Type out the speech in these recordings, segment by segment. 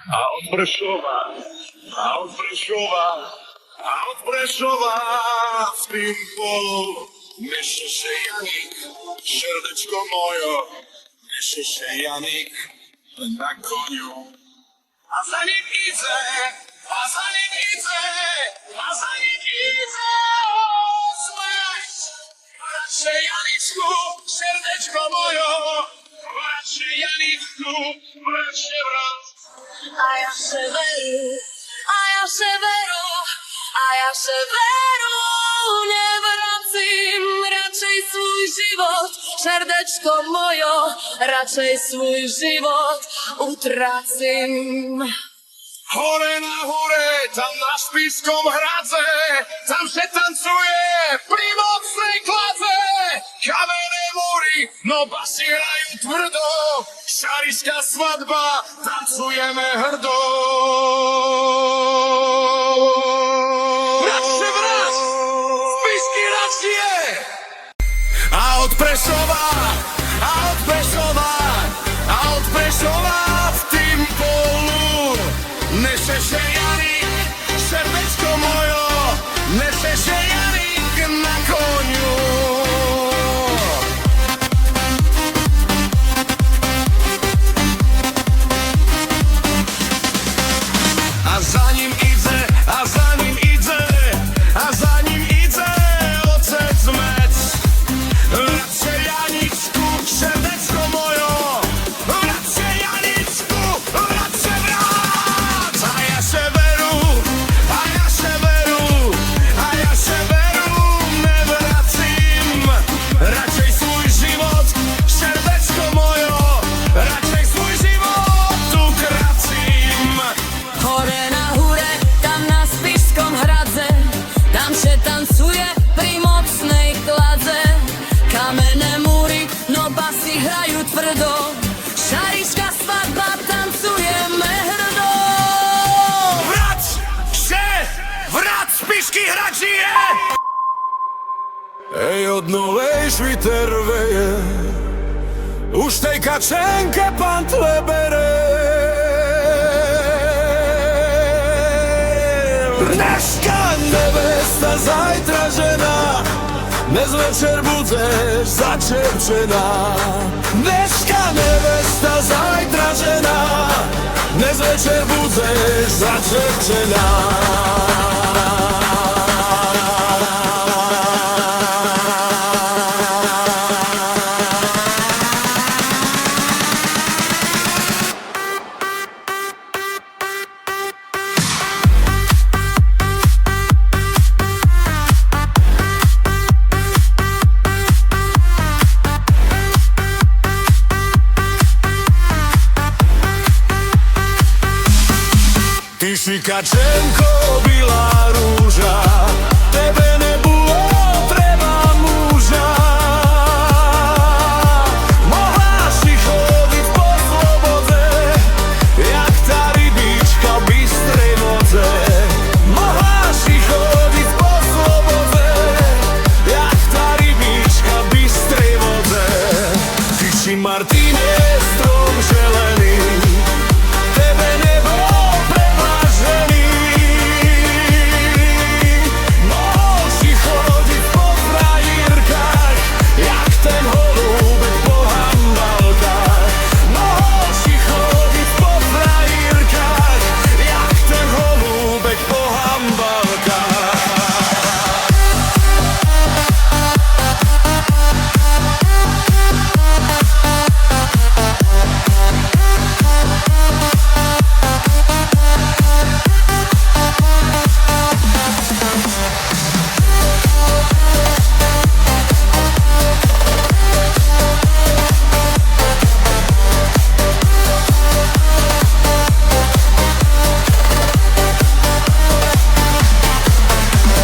A od Prešova, a od Prešova, a od Prešova v tým polu nešeše Janik, srdečko mojo, nešeše Janik na koniu. A za ním ide, a za ním ide, a za ním ide smrť. Brače Janičku, srdečko mojo, brače Janičku, brače vrat. A ja severu, a ja severu, a ja severu nevracím radšej svůj život, srdečko mojo, radšej svůj život utracím. Hore na hore, tam na Spišskom hradze, tam se tancuje pri mocnej kladze. Kamenné múry, no basy hrajú tvrdo, šarišská svadba, tancujeme hrdo. Bratře, brat, Spišský hrad žije! A od Prešova, a od Prešova, a od Prešova v tým polu nešeše Janik, srdečko mojo, nešeše Janik na koniu. A za ním ide, a za ním ide, a za ním ide otec Mec. Radšej Janičku, srdečko mojo, radšej Janičku, radšej vrát. A ja severu, a ja severu, a ja severu nevracím. Radšej svůj život, srdečko mojo, radšej svůj život utracím. Hore na hore, tam na Spišskom hradze, tam se tancuje pri mocnej kladze. Kamenné múry, no basy hrajú tvrdo, šarišská svadba, tancujeme hrdo. Vrat, Spišský hrad žije! Ej, od novej šviter veje, už tej kačenke pantle bere. Dneska nevesta, zajtra žena, dnes večer budeš začepčená. Dneska nevesta, zajtra žena, dnes večer budeš začepčená. Ty si kačenko, bilá rúža, tebe nebulo treba muža. Mohla si chodiť po slobode, jak tá rybička v bystrej vodze. Mohla si chodiť po slobode, jak tá rybička v bystrej vodze. Ty si Martínez, strom želený, tebe nebolo prevlážený. Mohol si chodiť po frajírkach, jak ten holúbek po hambalkách. Mohol si chodiť po frajírkach, jak ten holúbek po hambalkách.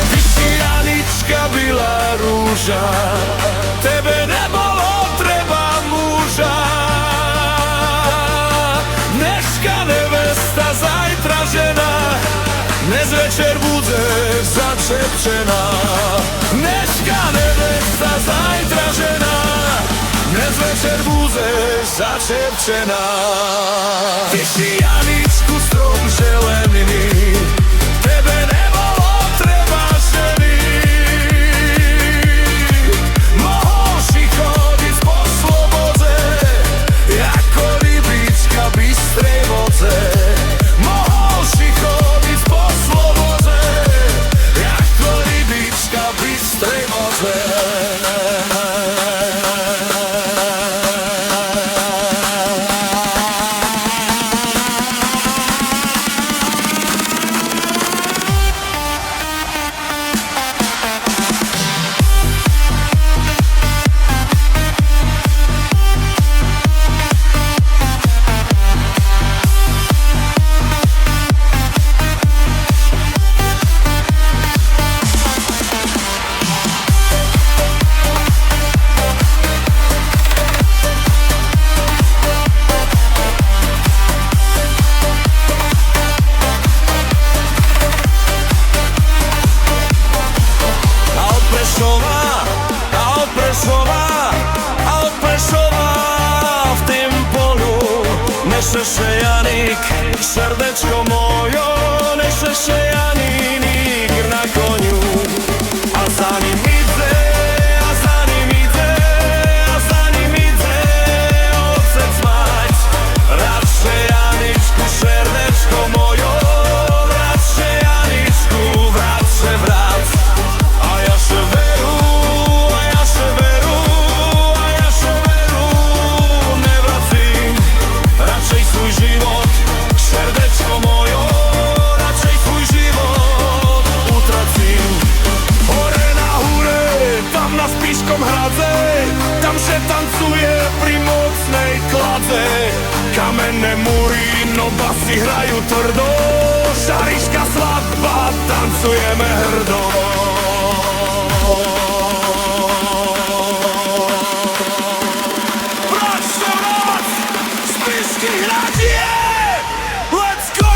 Ty si Janička, bilá rúža, tebe nebolo treba muža. Dneska nevesta, zajtra žena, dnes večer budeš začepčená. Dneska nevesta, zajtra žena, dnes večer budeš začepčená. Ty si Janičku, basy hrajú tvrdo, Šariška svadba, tancujeme hrdo. Bračo, noc, Spišský Hrad je! Let's go!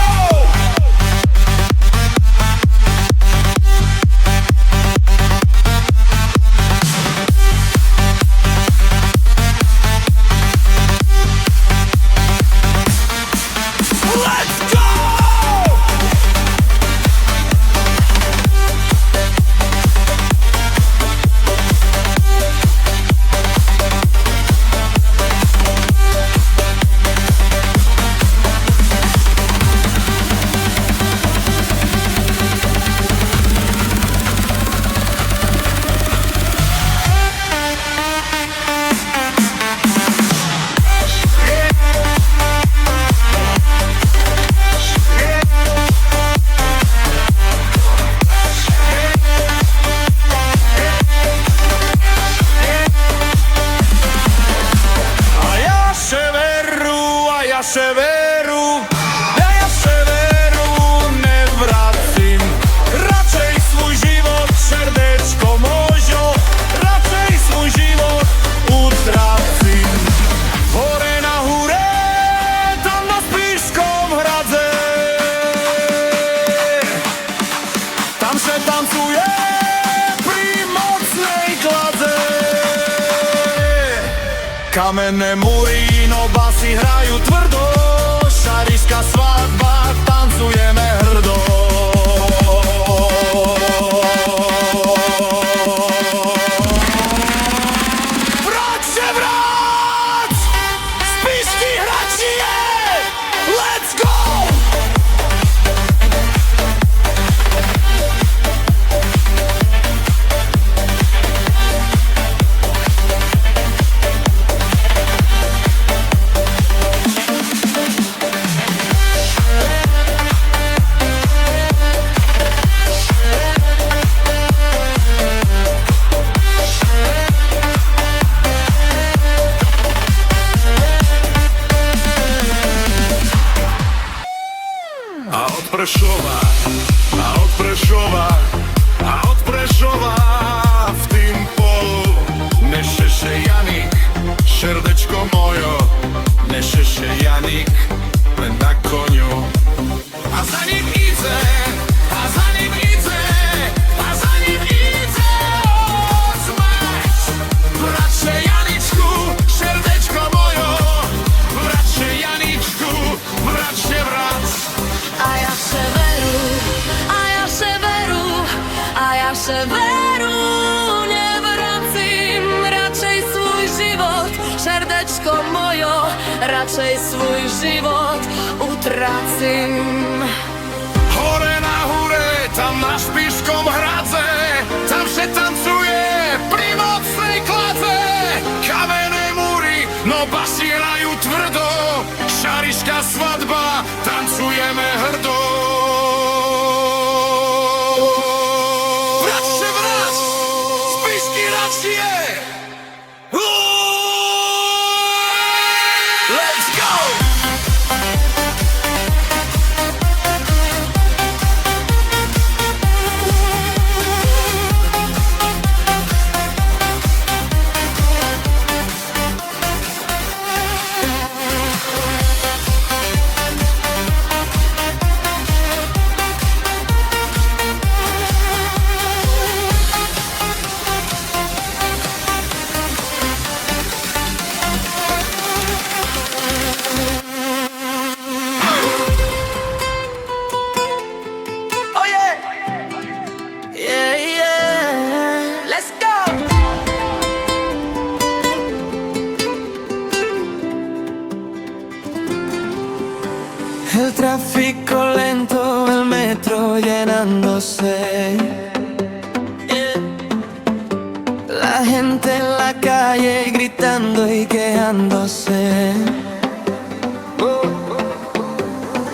Severu, ja severu nevracím, radšej svůj život, srdečko môžo, radšej svůj život utracím. Hore na hůre, tam na Spišskom Hradze, tam se tancuje pri mocnej kladze. Kamenné múry, no basy hrajú tvrdo, Šariška svadba, tancujeme hrdo. Vrať se vrať, Spišský Hrad žije, let's go! A od Prešova v tým polu nešeše Janik, srdečko mojo, nešeše Janik, len na koňu. A za ním ide, a za ním ide, a za ním ide odzmať. Bratče Janičku, srdečko mojo, bratče Janičku, bratče vrát. A ja severu, a ja severu, a ja severu nevracím, radšej svůj život, srdečko mojo, radšej svůj život utracím. Hore na hore, tam na Spišskom Hradze, tam se tancuje pri mocnej kladze. Kamenné múry, no basy hrajú tvrdo, Šariška svadba, tancujeme hrdo. Vrať se vrať, Spišský Hrad žije. Let's go! El tráfico lento, el metro llenándose. La gente en la calle gritando y quejándose.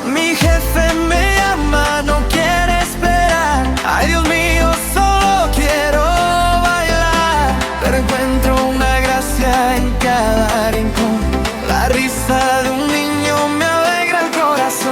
Mi jefe me llama, no quiere esperar. Ay, Dios mío, solo quiero bailar. Pero encuentro una gracia en cada rincón. La risa de un niño me alegra el corazón.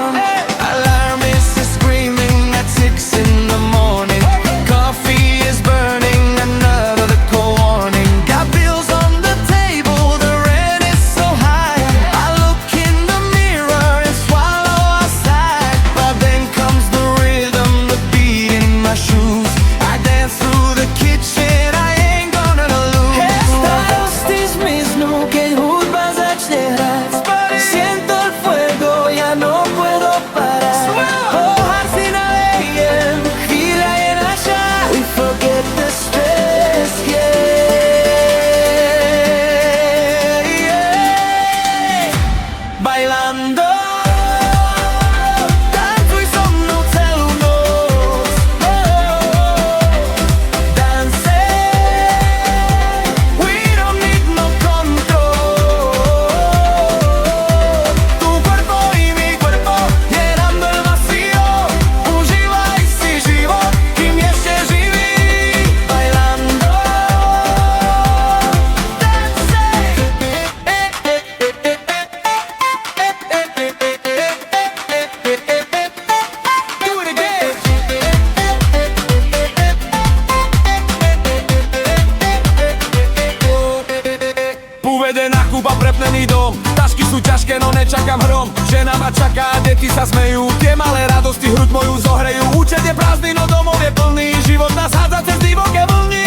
ma čaká, deti sa smejú, tie malé radosti hruď moju zohrejú. Účet je prázdny, no domov je plný, život nás hádza cez divoké vlny.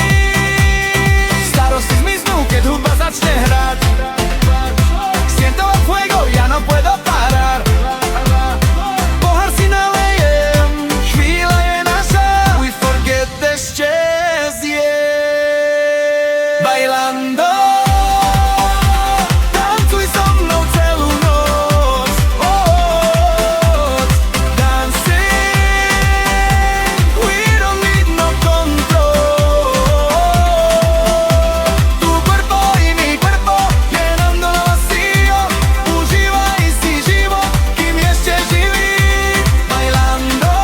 Starosti zmiznú, keď hudba začne hrať. Siento el fuego, ya no puedo parar. Pohár si nalejem, chvíľa je naša. We forget the stress, yeah. Bailando, tancuj so mnou celú noc. Dancing, we don't need no control. Tu cuerpo y mi cuerpo, llenando lo vacío. Užívaj si život, kým ešte živý. Bailando,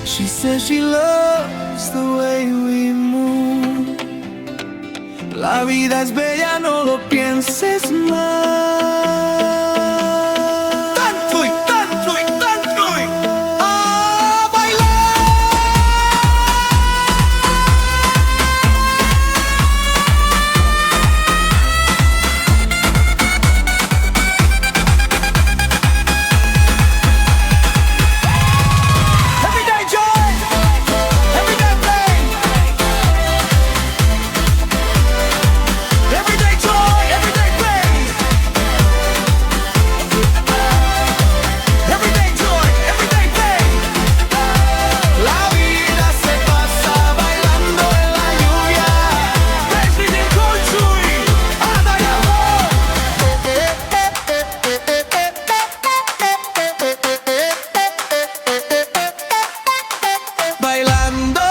she says she loves the way we move. La vida es bella, no lo pienses más. Tancuy, tancuy, tancuy. A bailar. Everyday joy, everyday pain. Everyday joy, everyday pain. Everyday joy, everyday pain. La vida se pasa bailando en la lluvia. Weźmy ten kończuj, a daj amor. Bailando.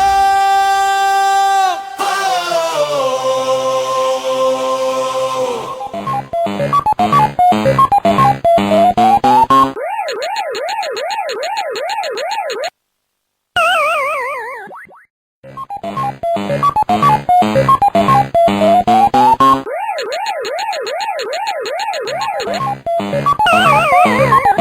Oh